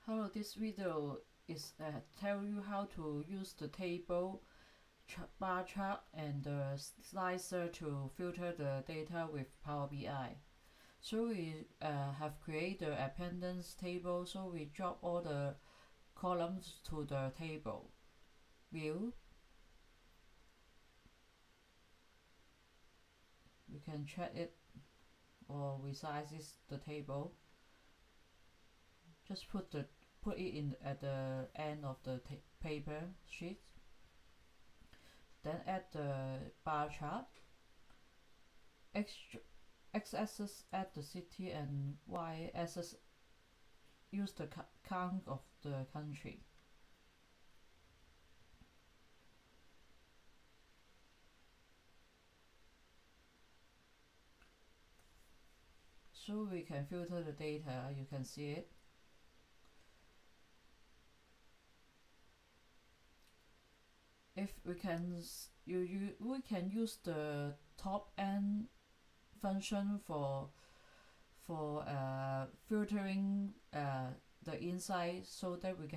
Hello, this video is tell you how to use the table, bar chart, and the slicer to filter the data with Power BI. So we have created the appendix table, so we drop all the columns to the table. View. We can check it or resize the table. Just put it in at the end of the paper sheet. Then add the bar chart. X-axis add the city and Y-axis use the count of the country. So we can filter the data, you can see it. If we can, we can use the TopN function for filtering the insight, so that we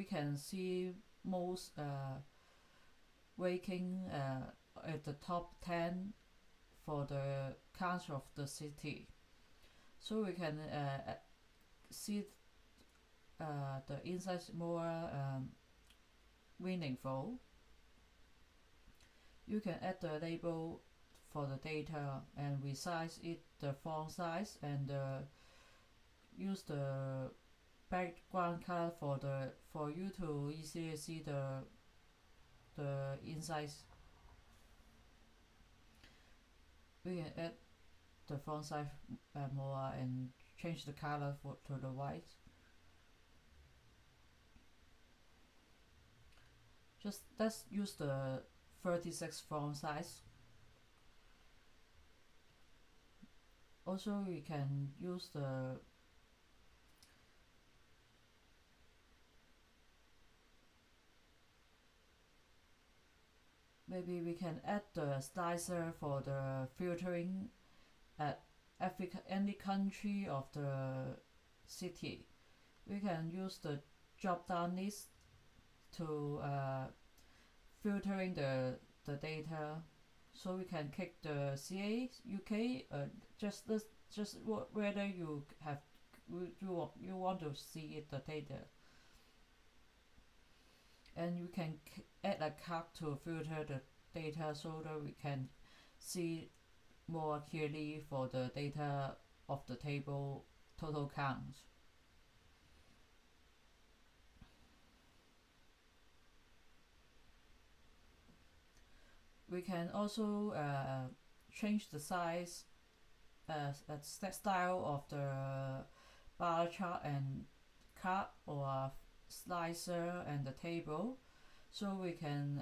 can see most ranking at the top 10 for the count of the city. So we can see the insights more meaningful. You can add the label for the data and resize it, the font size, and use the background color for you to easily see the insights. We can add the font size more and change the color to the white. Just let's use the 36 font size. Also, we can use the maybe we can add the slicer for the filtering at any country of the city. We can use the drop down list to filtering the data. So we can click the CA, UK, just whether you want to see it, the data, and you can add a card to filter the data so that we can see more clearly for the data of the table total count. We can also change the size, style of the bar chart and card or slicer and the table, so we can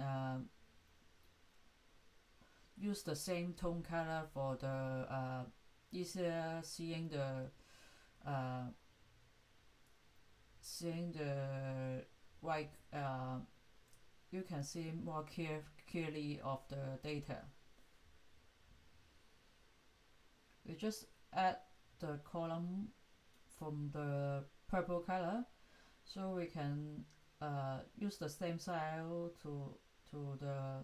use the same tone color for the easier seeing the white. You can see more clearly of the data. We just add the column from the purple color, so we can use the same style to the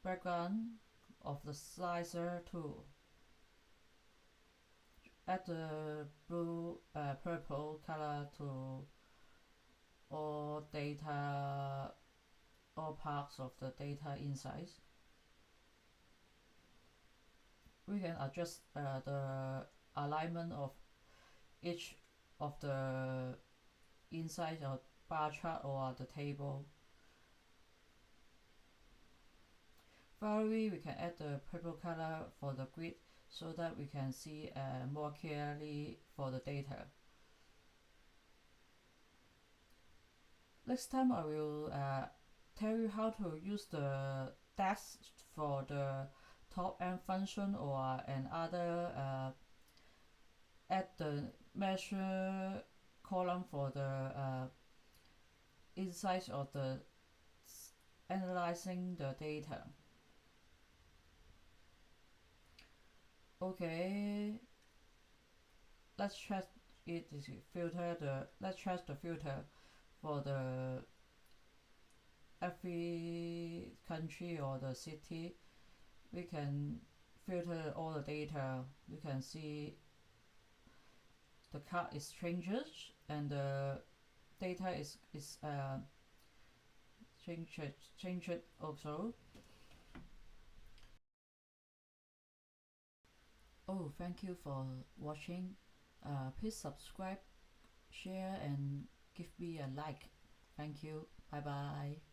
background of the slicer too. Add the blue purple color to all data, all parts of the data insights. We can adjust the alignment of each of the insights of bar chart or the table. Finally, we can add the purple color for the grid so that we can see more clearly for the data. Next time I will tell you how to use the DAX for the TopN function or another add the measure column for the insights of the analyzing the data. Okay, let's check it is filter the, let's check the filter for the every country or the city. We can filter all the data. We can see the card is changes and the data is changed also. Oh, thank you for watching. Please subscribe, share, and give me a like. Thank you. Bye bye.